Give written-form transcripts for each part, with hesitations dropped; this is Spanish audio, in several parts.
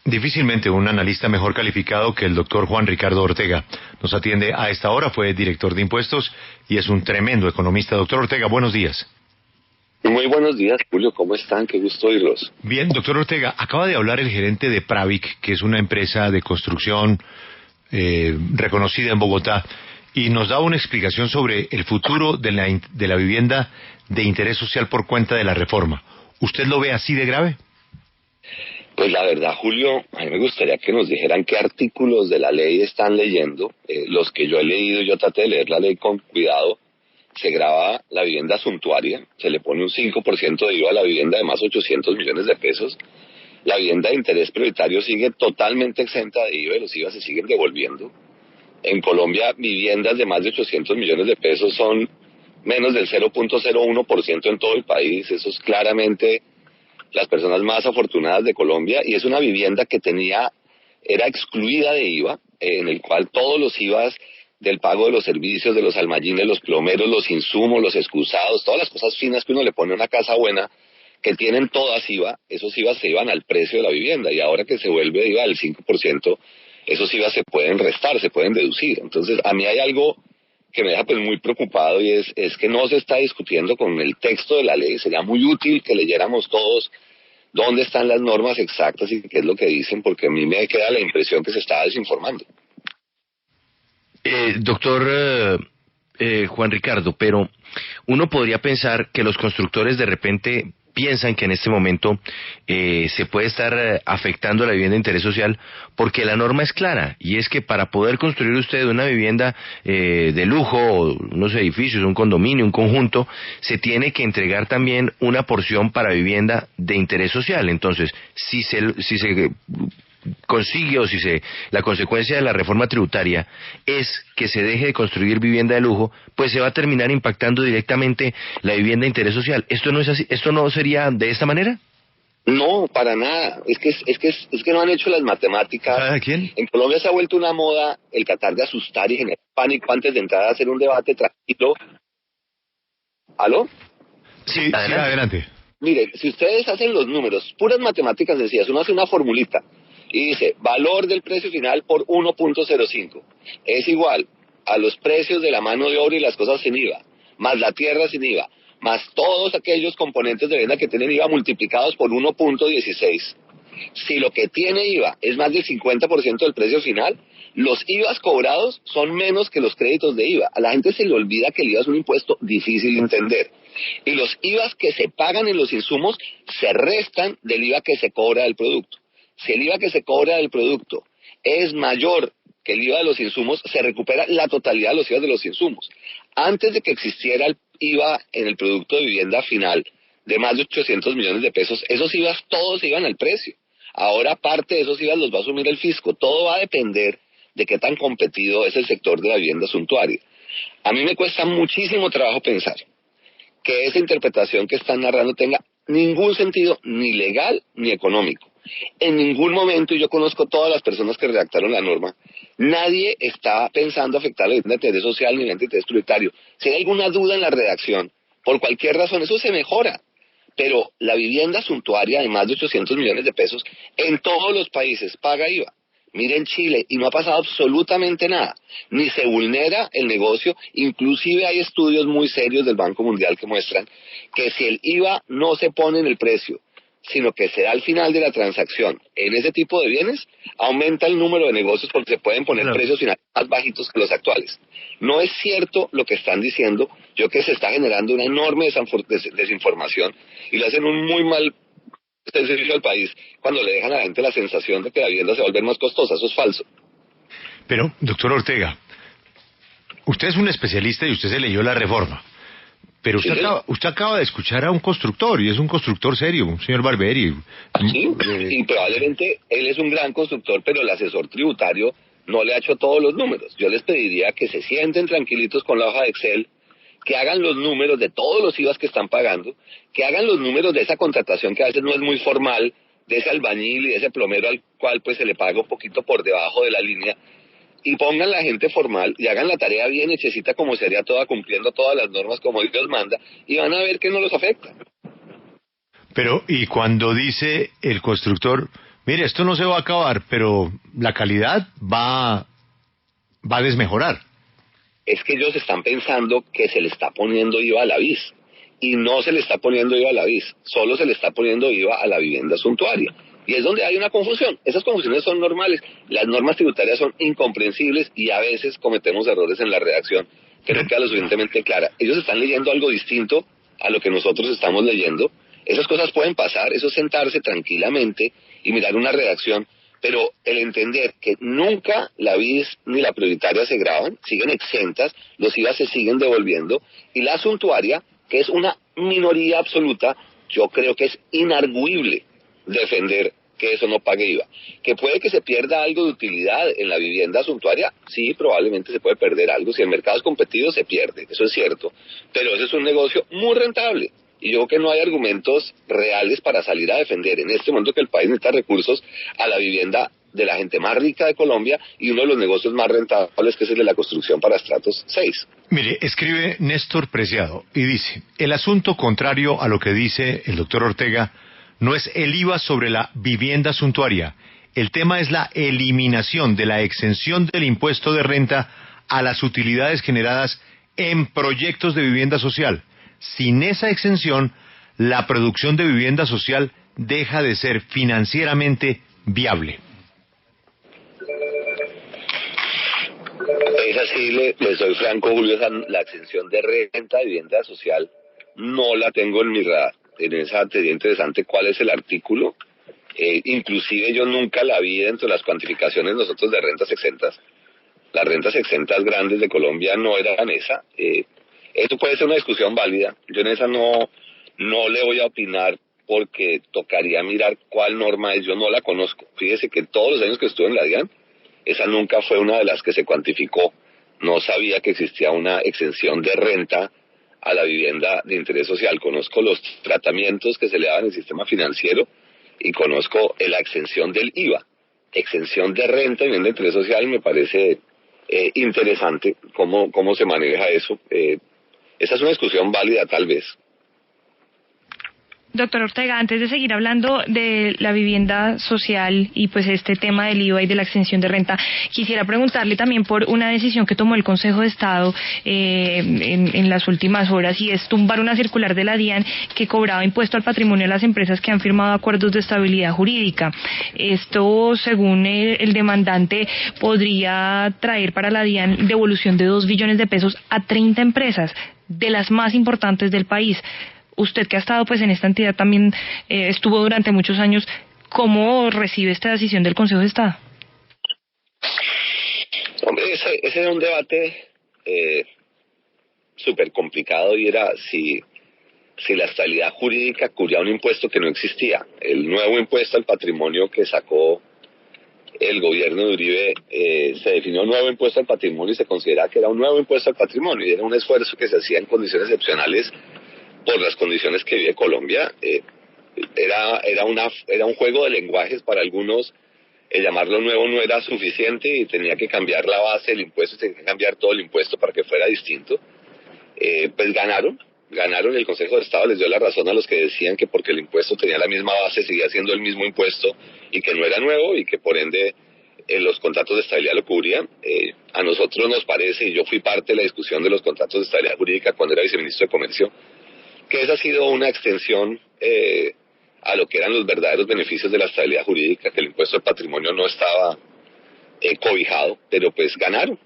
Difícilmente un analista mejor calificado que el doctor Juan Ricardo Ortega. Nos atiende a esta hora, fue director de impuestos y es un tremendo economista. Doctor Ortega, buenos días. Muy buenos días, Julio, ¿cómo están? Qué gusto oírlos. Bien, doctor Ortega, acaba de hablar el gerente de Pravic, que es una empresa de construcción reconocida en Bogotá, y nos da una explicación sobre el futuro de la vivienda de interés social por cuenta de la reforma. ¿Usted lo ve así de grave? Pues la verdad, Julio, a mí me gustaría que nos dijeran qué artículos de la ley están leyendo. Los que yo he leído, yo traté de leer la ley con cuidado. Se grava la vivienda suntuaria, se le pone un 5% de IVA a la vivienda de más 800 millones de pesos. La vivienda de interés prioritario sigue totalmente exenta de IVA y los IVA se siguen devolviendo. En Colombia, viviendas de más de 800 millones de pesos son menos del 0.01% en todo el país. Eso es claramente las personas más afortunadas de Colombia, y es una vivienda que era excluida de IVA, en el cual todos los IVAs del pago de los servicios, de los almayines, los plomeros, los insumos, los excusados, todas las cosas finas que uno le pone a una casa buena, que tienen todas IVA, esos IVA se iban al precio de la vivienda, y ahora que se vuelve IVA del 5%, esos IVA se pueden restar, se pueden deducir. Entonces, a mí hay algo que me deja pues muy preocupado, y es que no se está discutiendo con el texto de la ley. Sería muy útil que leyéramos todos dónde están las normas exactas y qué es lo que dicen, porque a mí me queda la impresión que se está desinformando. Doctor Juan Ricardo, pero uno podría pensar que los constructores de repente piensan que en este momento se puede estar afectando la vivienda de interés social, porque la norma es clara, y es que para poder construir usted una vivienda de lujo, o unos edificios, un condominio, un conjunto, se tiene que entregar también una porción para vivienda de interés social. Entonces, si se consigue, o la consecuencia de la reforma tributaria es que se deje de construir vivienda de lujo, pues se va a terminar impactando directamente la vivienda de interés social. ¿Esto no es así? ¿Esto no sería de esta manera? No, para nada. Es que no han hecho las matemáticas. ¿Cada quién? En Colombia se ha vuelto una moda el tratar de asustar y generar pánico antes de entrar a hacer un debate tranquilo. ¿Aló? Sí, adelante. Mire, si ustedes hacen los números, puras matemáticas sencillas, uno hace una formulita y dice, valor del precio final por 1.05 es igual a los precios de la mano de obra y las cosas sin IVA, más la tierra sin IVA, más todos aquellos componentes de venta que tienen IVA multiplicados por 1.16. Si lo que tiene IVA es más del 50% del precio final, los IVAs cobrados son menos que los créditos de IVA. A la gente se le olvida que el IVA es un impuesto difícil de entender. Y los IVAs que se pagan en los insumos se restan del IVA que se cobra del producto. Si el IVA que se cobra del producto es mayor que el IVA de los insumos, se recupera la totalidad de los IVA de los insumos. Antes de que existiera el IVA en el producto de vivienda final de más de 800 millones de pesos, esos IVAs todos iban al precio. Ahora parte de esos IVAs los va a asumir el fisco. Todo va a depender de qué tan competido es el sector de la vivienda suntuaria. A mí me cuesta muchísimo trabajo pensar que esa interpretación que están narrando tenga ningún sentido, ni legal ni económico. En ningún momento, y yo conozco todas las personas que redactaron la norma, nadie está pensando afectar la vivienda de interés social ni la de interés prioritario. Si hay alguna duda en la redacción, por cualquier razón, eso se mejora. Pero la vivienda suntuaria de más de 800 millones de pesos en todos los países paga IVA. Miren Chile, y no ha pasado absolutamente nada, ni se vulnera el negocio. Inclusive hay estudios muy serios del Banco Mundial que muestran que si el IVA no se pone en el precio, sino que se da al final de la transacción en ese tipo de bienes, aumenta el número de negocios porque se pueden poner precios finales más bajitos que los actuales. No es cierto lo que están diciendo. Yo creo que se está generando una enorme desinformación, y le hacen un muy mal servicio al país cuando le dejan a la gente la sensación de que la vivienda se va a volver más costosa. Eso es falso. Pero, doctor Ortega, usted es un especialista y usted se leyó la reforma. Pero usted acaba de escuchar a un constructor, y es un constructor serio, un señor Barberi. Sí, y probablemente él es un gran constructor, pero el asesor tributario no le ha hecho todos los números. Yo les pediría que se sienten tranquilitos con la hoja de Excel, que hagan los números de todos los IVAs que están pagando, que hagan los números de esa contratación que a veces no es muy formal, de ese albañil y de ese plomero al cual pues se le paga un poquito por debajo de la línea, y pongan la gente formal y hagan la tarea bien hechecita, como sería toda, cumpliendo todas las normas como Dios manda, y van a ver que no los afecta. Pero, y cuando dice el constructor, mire, esto no se va a acabar, pero la calidad va a desmejorar. Es que ellos están pensando que se le está poniendo IVA a la BIS, y no se le está poniendo IVA a la BIS, solo se le está poniendo IVA a la vivienda suntuaria. Y es donde hay una confusión. Esas confusiones son normales. Las normas tributarias son incomprensibles y a veces cometemos errores en la redacción que no queda lo suficientemente clara. Ellos están leyendo algo distinto a lo que nosotros estamos leyendo. Esas cosas pueden pasar, eso es sentarse tranquilamente y mirar una redacción, pero el entender que nunca la BIS ni la prioritaria se graban, siguen exentas, los IVA se siguen devolviendo, y la suntuaria, que es una minoría absoluta, yo creo que es inargüible defender que eso no pague IVA. Que puede que se pierda algo de utilidad en la vivienda suntuaria, sí, probablemente se puede perder algo. Si el mercado es competido, se pierde, eso es cierto. Pero ese es un negocio muy rentable. Y yo creo que no hay argumentos reales para salir a defender en este momento que el país necesita recursos a la vivienda de la gente más rica de Colombia y uno de los negocios más rentables, que es el de la construcción para estratos 6. Mire, escribe Néstor Preciado y dice: el asunto, contrario a lo que dice el doctor Ortega, no es el IVA sobre la vivienda suntuaria. El tema es la eliminación de la exención del impuesto de renta a las utilidades generadas en proyectos de vivienda social. Sin esa exención, la producción de vivienda social deja de ser financieramente viable. Es así, le soy franco, Julio, la exención de renta de vivienda social no la tengo en mi radar. En esa sería interesante cuál es el artículo. Inclusive yo nunca la vi dentro de las cuantificaciones nosotros de rentas exentas. Las rentas exentas grandes de Colombia no eran esa. Esto puede ser una discusión válida. Yo en esa no le voy a opinar porque tocaría mirar cuál norma es. Yo no la conozco. Fíjese que todos los años que estuve en la DIAN, esa nunca fue una de las que se cuantificó. No sabía que existía una exención de renta a la vivienda de interés social. Conozco los tratamientos que se le daban en el sistema financiero y conozco la exención del IVA. Exención de renta y vivienda de interés social me parece interesante cómo se maneja eso. Esa es una discusión válida tal vez. Doctor Ortega, antes de seguir hablando de la vivienda social y pues este tema del IVA y de la exención de renta, quisiera preguntarle también por una decisión que tomó el Consejo de Estado en las últimas horas, y es tumbar una circular de la DIAN que cobraba impuesto al patrimonio a las empresas que han firmado acuerdos de estabilidad jurídica. Esto, según el demandante, podría traer para la DIAN devolución de 2 billones de pesos a 30 empresas, de las más importantes del país. Usted, que ha estado pues en esta entidad también, estuvo durante muchos años, ¿cómo recibe esta decisión del Consejo de Estado? Hombre, ese era un debate súper complicado, y era si la estabilidad jurídica cubría un impuesto que no existía. El nuevo impuesto al patrimonio que sacó el gobierno de Uribe, se definió nuevo impuesto al patrimonio y se consideraba que era un nuevo impuesto al patrimonio, y era un esfuerzo que se hacía en condiciones excepcionales por las condiciones que vive Colombia. Era un juego de lenguajes para algunos. El llamarlo nuevo no era suficiente y tenía que cambiar la base del impuesto, tenía que cambiar todo el impuesto para que fuera distinto. Pues ganaron, el Consejo de Estado les dio la razón a los que decían que porque el impuesto tenía la misma base seguía siendo el mismo impuesto y que no era nuevo, y que por ende los contratos de estabilidad lo cubrían. A nosotros nos parece, y yo fui parte de la discusión de los contratos de estabilidad jurídica cuando era viceministro de Comercio, que esa ha sido una extensión a lo que eran los verdaderos beneficios de la estabilidad jurídica, que el impuesto al patrimonio no estaba cobijado, pero pues ganaron.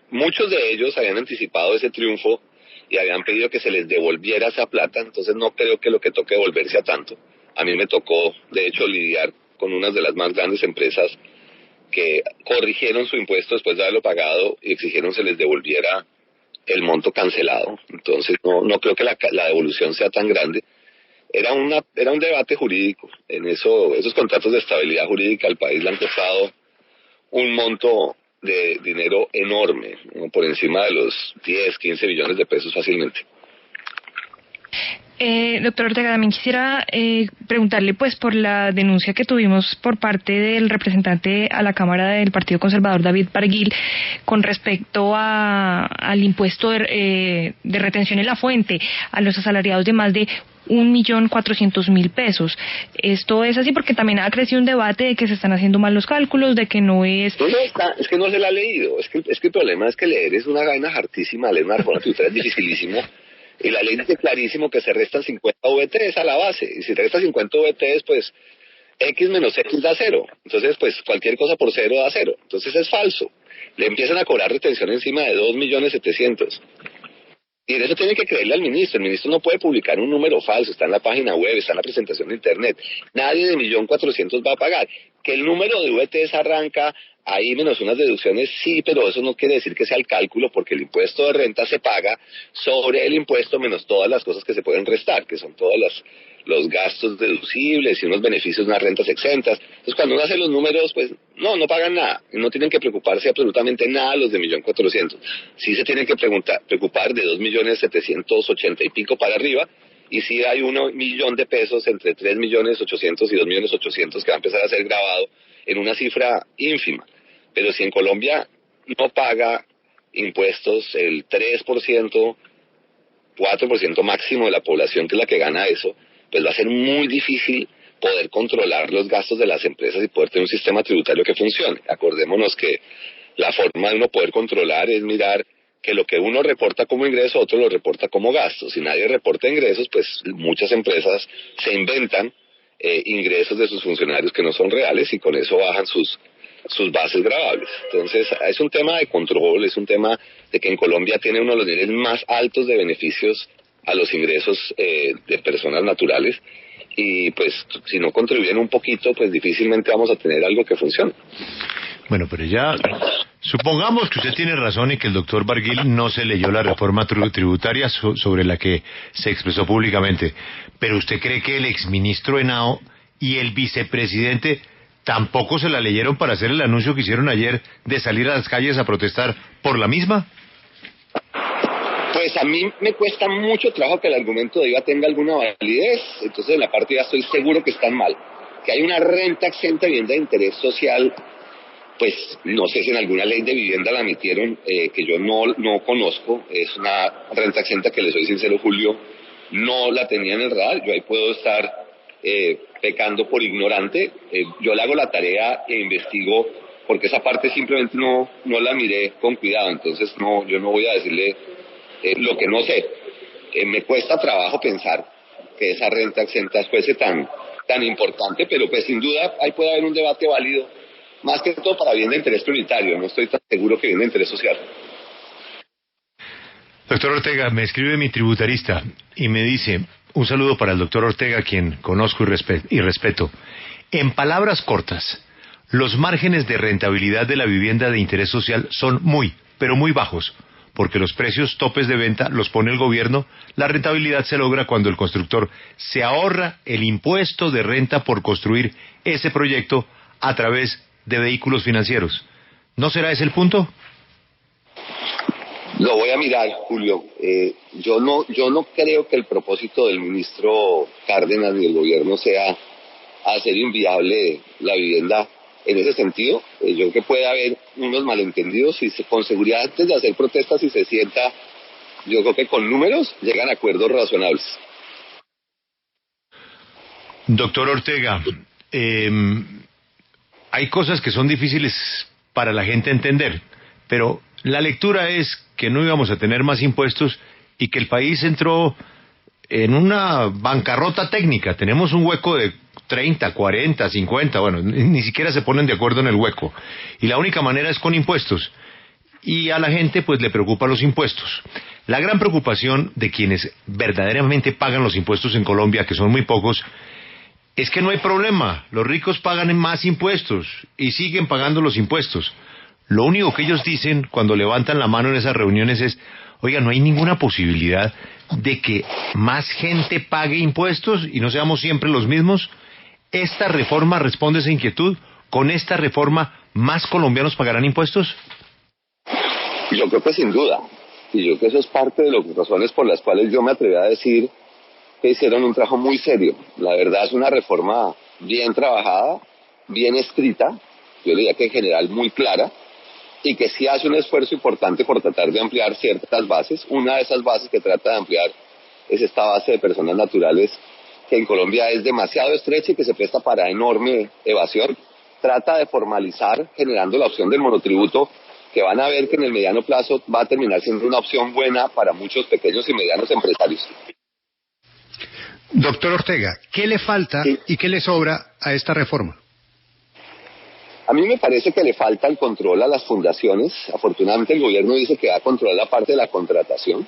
Muchos de ellos habían anticipado ese triunfo y habían pedido que se les devolviera esa plata, entonces no creo que lo que toque devolverse a tanto. A mí me tocó, de hecho, lidiar con unas de las más grandes empresas que corrigieron su impuesto después de haberlo pagado y exigieron se les devolviera el monto cancelado. Entonces no creo que la devolución sea tan grande. Era un debate jurídico. En esos contratos de estabilidad jurídica al país le han costado un monto de dinero enorme, ¿no? Por encima de los 10, 15 billones de pesos fácilmente. Doctor Ortega, también quisiera preguntarle pues por la denuncia que tuvimos por parte del representante a la Cámara del Partido Conservador, David Barguil, con respecto al impuesto de retención en la fuente a los asalariados de más de 1.400.000 pesos. Esto es así porque también ha crecido un debate de que se están haciendo mal los cálculos, de que no es... No, es que no se la ha leído. Es que el problema es que leer es una vaina hartísima, leer una reforma tributaria es dificilísimo. Y la ley dice clarísimo que se restan 50 VTs a la base. Y si te restas 50 VTs, pues X menos X da 0. Entonces, pues cualquier cosa por 0 da 0. Entonces es falso. Le empiezan a cobrar retención encima de 2.700.000. Y en eso tiene que creerle al ministro. El ministro no puede publicar un número falso. Está en la página web, está en la presentación de internet. Nadie de 1.400.000 va a pagar. Que el número de VTs arranca ahí menos unas deducciones, sí, pero eso no quiere decir que sea el cálculo, porque el impuesto de renta se paga sobre el impuesto menos todas las cosas que se pueden restar, que son todos los gastos deducibles y unos beneficios, unas rentas exentas. Entonces, cuando uno hace los números, pues no pagan nada. No tienen que preocuparse absolutamente nada los de 1.400.000. Sí se tienen que preocupar de 2.780.000 y pico para arriba, y sí hay 1.000.000 de pesos entre 3.800.000 y 2.800.000 que va a empezar a ser grabado en una cifra ínfima. Pero si en Colombia no paga impuestos el 3%, 4% máximo de la población, que es la que gana eso, pues va a ser muy difícil poder controlar los gastos de las empresas y poder tener un sistema tributario que funcione. Acordémonos que la forma de uno poder controlar es mirar que lo que uno reporta como ingreso, otro lo reporta como gasto. Si nadie reporta ingresos, pues muchas empresas se inventan ingresos de sus funcionarios que no son reales, y con eso bajan sus bases gravables. Entonces, es un tema de control, es un tema de que en Colombia tiene uno de los niveles más altos de beneficios a los ingresos de personas naturales, y pues si no contribuyen un poquito, pues difícilmente vamos a tener algo que funcione. Bueno, pero ya supongamos que usted tiene razón y que el doctor Barguil no se leyó la reforma tributaria sobre la que se expresó públicamente, pero ¿usted cree que el exministro Henao y el vicepresidente tampoco se la leyeron para hacer el anuncio que hicieron ayer de salir a las calles a protestar por la misma? Pues a mí me cuesta mucho trabajo que el argumento de IVA tenga alguna validez. Entonces, en la parte ya estoy seguro que están mal. Que hay una renta exenta de vivienda de interés social, pues no sé si en alguna ley de vivienda la emitieron, que yo no conozco. Es una renta exenta que, le soy sincero, Julio, no la tenía en el radar. Yo ahí puedo estar pecando por ignorante. Yo le hago la tarea e investigo, porque esa parte simplemente no la miré con cuidado. Entonces yo no voy a decirle lo que no sé. Me cuesta trabajo pensar que esa renta exenta fuese tan importante, pero pues sin duda ahí puede haber un debate válido, más que todo para bien de interés prioritario. No estoy tan seguro que bien de interés social. Doctor Ortega, me escribe mi tributarista y me dice: un saludo para el doctor Ortega, quien conozco y respeto. En palabras cortas, los márgenes de rentabilidad de la vivienda de interés social son muy, pero muy bajos, porque los precios topes de venta los pone el gobierno. La rentabilidad se logra cuando el constructor se ahorra el impuesto de renta por construir ese proyecto a través de vehículos financieros. ¿No será ese el punto? Lo voy a mirar, Julio. Yo no creo que el propósito del ministro Cárdenas y del gobierno sea hacer inviable la vivienda en ese sentido. Yo creo que puede haber unos malentendidos, y con seguridad antes de hacer protestas, si se sienta, yo creo que con números llegan a acuerdos razonables. Doctor Ortega, hay cosas que son difíciles para la gente entender, pero la lectura es que no íbamos a tener más impuestos y que el país entró en una bancarrota técnica. Tenemos un hueco de 30, 40, 50, bueno, ni siquiera se ponen de acuerdo en el hueco. Y la única manera es con impuestos. Y a la gente pues le preocupan los impuestos. La gran preocupación de quienes verdaderamente pagan los impuestos en Colombia, que son muy pocos, es que no hay problema. Los ricos pagan más impuestos y siguen pagando los impuestos. Lo único que ellos dicen cuando levantan la mano en esas reuniones es: oiga, no hay ninguna posibilidad de que más gente pague impuestos y no seamos siempre los mismos. ¿Esta reforma responde a esa inquietud? ¿Con esta reforma más colombianos pagarán impuestos? Yo creo que sin duda. Y yo creo que eso es parte de las razones por las cuales yo me atreví a decir que hicieron un trabajo muy serio. La verdad es una reforma bien trabajada, bien escrita, yo diría que en general muy clara, y que sí hace un esfuerzo importante por tratar de ampliar ciertas bases. Una de esas bases que trata de ampliar es esta base de personas naturales que en Colombia es demasiado estrecha y que se presta para enorme evasión. Trata de formalizar generando la opción del monotributo, que van a ver que en el mediano plazo va a terminar siendo una opción buena para muchos pequeños y medianos empresarios. Doctor Ortega, ¿qué le falta Sí. y qué le sobra a esta reforma? A mí me parece que le falta el control a las fundaciones. Afortunadamente el gobierno dice que va a controlar la parte de la contratación.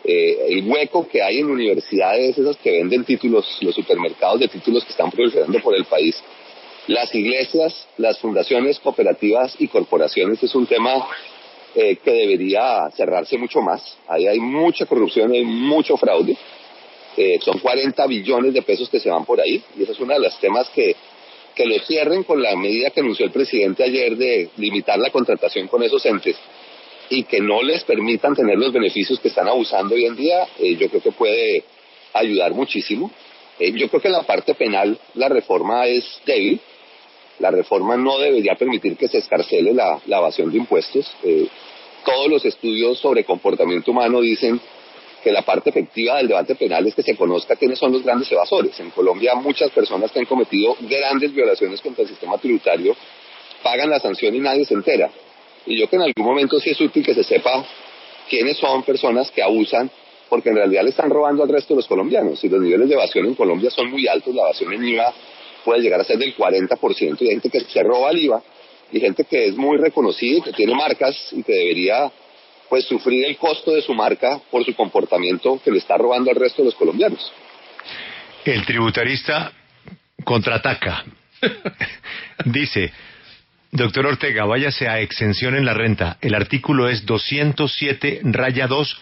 El hueco que hay en universidades, esas que venden títulos, los supermercados de títulos que están proliferando por el país, las iglesias, las fundaciones, cooperativas y corporaciones, es un tema que debería cerrarse mucho más. Ahí hay mucha corrupción, hay mucho fraude. Son 40 billones de pesos que se van por ahí, y ese es uno de los temas que lo cierren con la medida que anunció el presidente ayer de limitar la contratación con esos entes y que no les permitan tener los beneficios que están abusando hoy en día. Yo creo que puede ayudar muchísimo. Yo creo que en la parte penal la reforma es débil. La reforma no debería permitir que se escarcele la evasión de impuestos. Todos los estudios sobre comportamiento humano dicen que la parte efectiva del debate penal es que se conozca quiénes son los grandes evasores. En Colombia muchas personas que han cometido grandes violaciones contra el sistema tributario pagan la sanción y nadie se entera. Y yo creo que en algún momento sí es útil que se sepa quiénes son personas que abusan, porque en realidad le están robando al resto de los colombianos. Y los niveles de evasión en Colombia son muy altos. La evasión en IVA puede llegar a ser del 40%, y hay gente que se roba el IVA, y gente que es muy reconocida y que tiene marcas y que debería pues sufrir el costo de su marca por su comportamiento que le está robando al resto de los colombianos. El tributarista contraataca. Dice: doctor Ortega, váyase a exención en la renta. El artículo es 207-2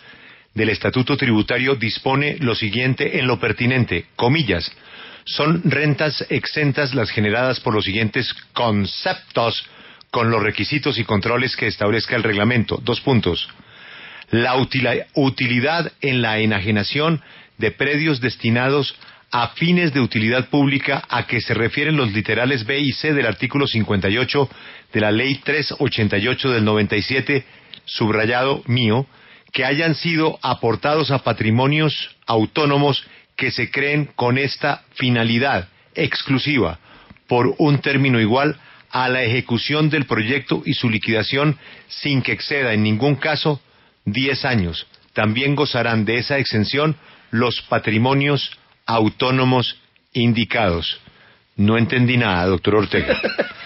del Estatuto Tributario, dispone lo siguiente en lo pertinente, comillas: son rentas exentas las generadas por los siguientes conceptos, con los requisitos y controles que establezca el reglamento. 2 puntos. La utilidad en la enajenación de predios destinados a fines de utilidad pública a que se refieren los literales B y C del artículo 58 de la Ley 388 del 97, subrayado mío, que hayan sido aportados a patrimonios autónomos que se creen con esta finalidad exclusiva por un término igual a la ejecución del proyecto y su liquidación sin que exceda en ningún caso 10 años. También gozarán de esa exención los patrimonios autónomos indicados. No entendí nada, doctor Ortega.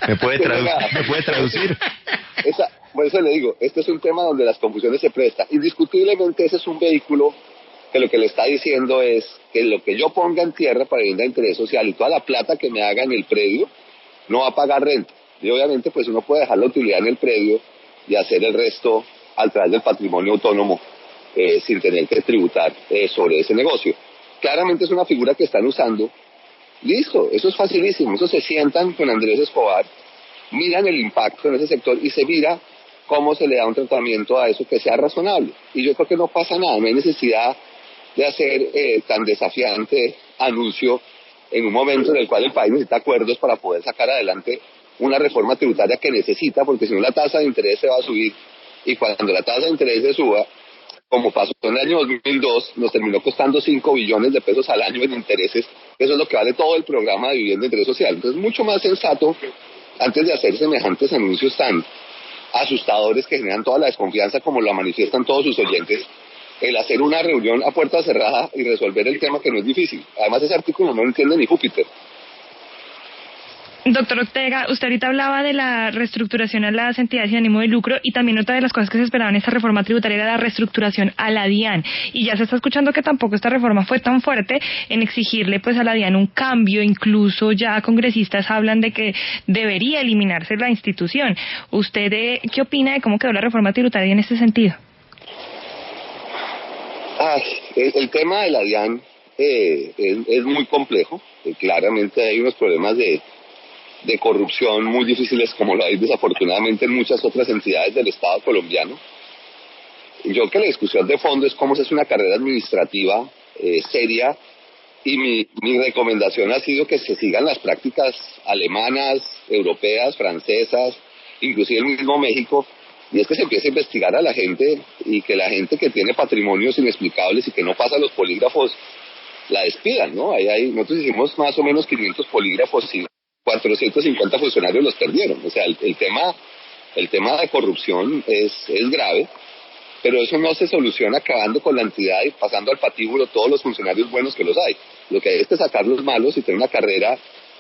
¿Me puede traducir? Por eso le digo, este es un tema donde las confusiones se prestan. Indiscutiblemente ese es un vehículo que lo que le está diciendo es que lo que yo ponga en tierra para vivienda de interés social y toda la plata que me haga en el predio no va a pagar renta. Y obviamente pues uno puede dejar la utilidad en el predio y hacer el resto a través del patrimonio autónomo sin tener que tributar sobre ese negocio. Claramente es una figura que están usando. Listo, eso es facilísimo. Eso se sientan con Andrés Escobar, miran el impacto en ese sector y se mira cómo se le da un tratamiento a eso que sea razonable. Y yo creo que no pasa nada, no hay necesidad de hacer tan desafiante anuncio en un momento en el cual el país necesita acuerdos para poder sacar adelante una reforma tributaria que necesita, porque si no la tasa de interés se va a subir, y cuando la tasa de interés se suba, como pasó en el año 2002, nos terminó costando 5 billones de pesos al año en intereses. Eso es lo que vale todo el programa de vivienda de interés social. Entonces, mucho más sensato, antes de hacer semejantes anuncios tan asustadores que generan toda la desconfianza como la manifiestan todos sus oyentes, el hacer una reunión a puerta cerrada y resolver el tema, que no es difícil. Además, ese artículo no lo entiende ni Júpiter. Doctor Ortega, usted ahorita hablaba de la reestructuración a las entidades sin ánimo de lucro, y también otra de las cosas que se esperaba en esta reforma tributaria era la reestructuración a la DIAN, y ya se está escuchando que tampoco esta reforma fue tan fuerte en exigirle pues a la DIAN un cambio. Incluso ya congresistas hablan de que debería eliminarse la institución. ¿Usted qué opina de cómo quedó la reforma tributaria en este sentido? El tema de la DIAN es muy complejo. Claramente hay unos problemas de corrupción muy difíciles, como lo hay desafortunadamente en muchas otras entidades del Estado colombiano. Yo creo que la discusión de fondo es cómo se hace una carrera administrativa seria, y mi recomendación ha sido que se sigan las prácticas alemanas, europeas, francesas, inclusive el mismo México, y es que se empiece a investigar a la gente y que la gente que tiene patrimonios inexplicables y que no pasa los polígrafos la despidan, ¿no? Nosotros hicimos más o menos 500 polígrafos y 450 funcionarios los perdieron. O sea, el tema de corrupción es grave, pero eso no se soluciona acabando con la entidad y pasando al patíbulo todos los funcionarios buenos que los hay. Lo que hay es que sacar los malos y tener una carrera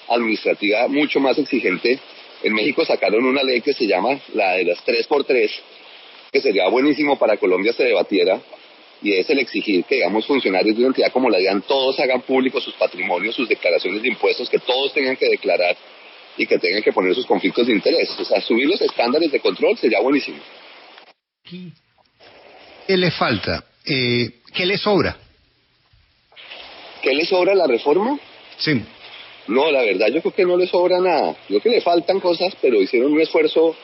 administrativa mucho más exigente. En México sacaron una ley que se llama la de las 3x3, que sería buenísimo para Colombia se debatiera, y es el exigir que, digamos, funcionarios de una entidad como la DIAN todos hagan públicos sus patrimonios, sus declaraciones de impuestos, que todos tengan que declarar y que tengan que poner sus conflictos de interés. O sea, subir los estándares de control sería buenísimo. ¿Qué le falta? ¿Qué le sobra? ¿Qué le sobra a la reforma? Sí. No, la verdad yo creo que no le sobra nada. Yo creo que le faltan cosas, pero hicieron un esfuerzo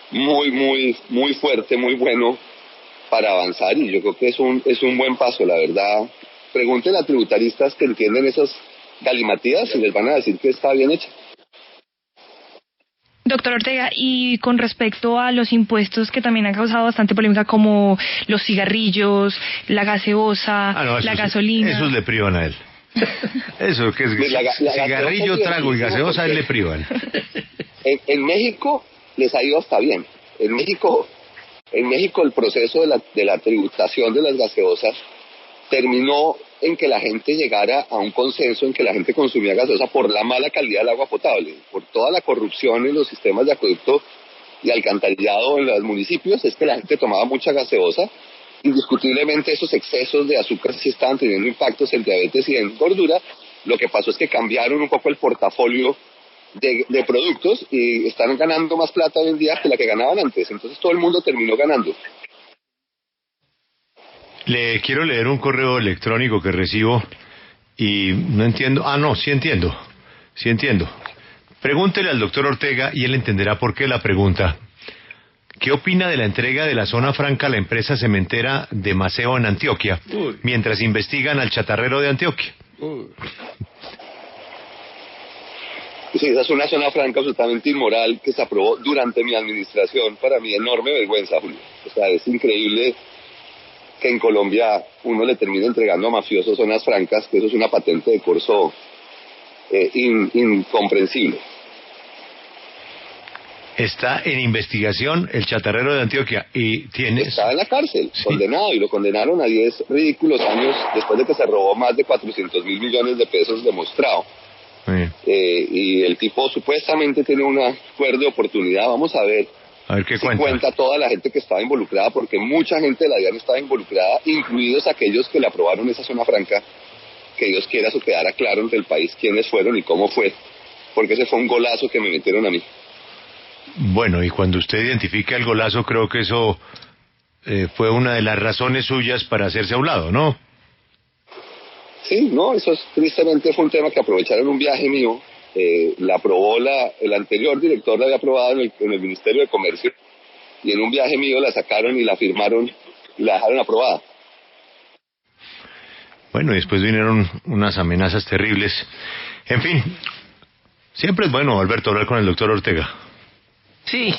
muy fuerte, muy bueno para avanzar, y yo creo que es un buen paso, la verdad. Pregúntenle a tributaristas que entienden esas galimatías y les van a decir que está bien hecha. Doctor Ortega, y con respecto a los impuestos que también han causado bastante polémica, como los cigarrillos, la gaseosa, la gasolina. Esos le privan a él. Eso que es cigarrillo, trago y gaseosa, él le privan. En México les ha ido hasta bien. En México el proceso de la tributación de las gaseosas terminó en que la gente llegara a un consenso en que la gente consumía gaseosa por la mala calidad del agua potable, por toda la corrupción en los sistemas de acueducto y alcantarillado en los municipios. Es que la gente tomaba mucha gaseosa. Indiscutiblemente esos excesos de azúcar sí estaban teniendo impactos en diabetes y en gordura. Lo que pasó es que cambiaron un poco el portafolio de productos y están ganando más plata hoy en día que la que ganaban antes. Entonces todo el mundo terminó ganando. Le quiero leer un correo electrónico que recibo y no entiendo. Sí entiendo. Pregúntele al doctor Ortega y él entenderá por qué la pregunta. ¿Qué opina de la entrega de la zona franca a la empresa cementera de Maceo en Antioquia, mientras investigan al chatarrero de Antioquia? Sí, esa es una zona franca absolutamente inmoral que se aprobó durante mi administración. Para mí, enorme vergüenza, Julio. O sea, es increíble que en Colombia uno le termine entregando a mafiosos zonas francas, que eso es una patente de corso incomprensible. Está en investigación el chatarrero de Antioquia y estaba en la cárcel, sí, condenado, y lo condenaron a 10 ridículos años después de que se robó más de 400.000 millones de pesos demostrado. Sí. Y el tipo supuestamente tiene un acuerdo de oportunidad. Vamos a ver qué si cuenta toda la gente que estaba involucrada, porque mucha gente de la DIAN estaba involucrada, incluidos aquellos que le aprobaron esa zona franca. Que Dios quiera eso quedara claro entre el país quiénes fueron y cómo fue, porque ese fue un golazo que me metieron a mí. Bueno, y cuando usted identifica el golazo, creo que eso fue una de las razones suyas para hacerse a un lado, ¿no? Sí, no, tristemente fue un tema que aprovecharon un viaje mío. La aprobó el anterior director, la había aprobado en el Ministerio de Comercio, y en un viaje mío la sacaron y la firmaron y la dejaron aprobada. Bueno, y después vinieron unas amenazas terribles. En fin, siempre es bueno, Alberto, hablar con el doctor Ortega. Sí,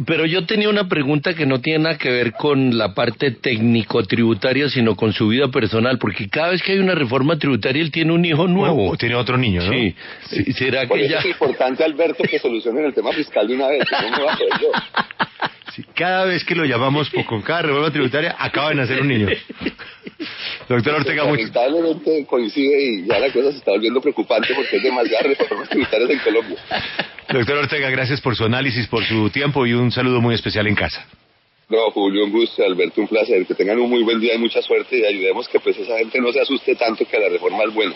pero yo tenía una pregunta que no tiene nada que ver con la parte técnico-tributaria, sino con su vida personal, porque cada vez que hay una reforma tributaria, él tiene un hijo nuevo. Tiene otro niño, ¿no? Sí. ¿Será Por que eso ya...? es importante, Alberto, que solucionen el tema fiscal de una vez, que no me va a hacer yo. Sí, cada vez que lo llamamos con cada reforma tributaria, acaba de nacer un niño. Doctor Ortega, lamentablemente coincide y ya la cosa se está volviendo preocupante porque hay demasiadas reformas tributarias en Colombia. Doctor Ortega, gracias por su análisis, por su tiempo y un saludo muy especial en casa. No, Julio, un gusto, Alberto, un placer. Que tengan un muy buen día y mucha suerte, y ayudemos que pues esa gente no se asuste tanto, que la reforma es buena.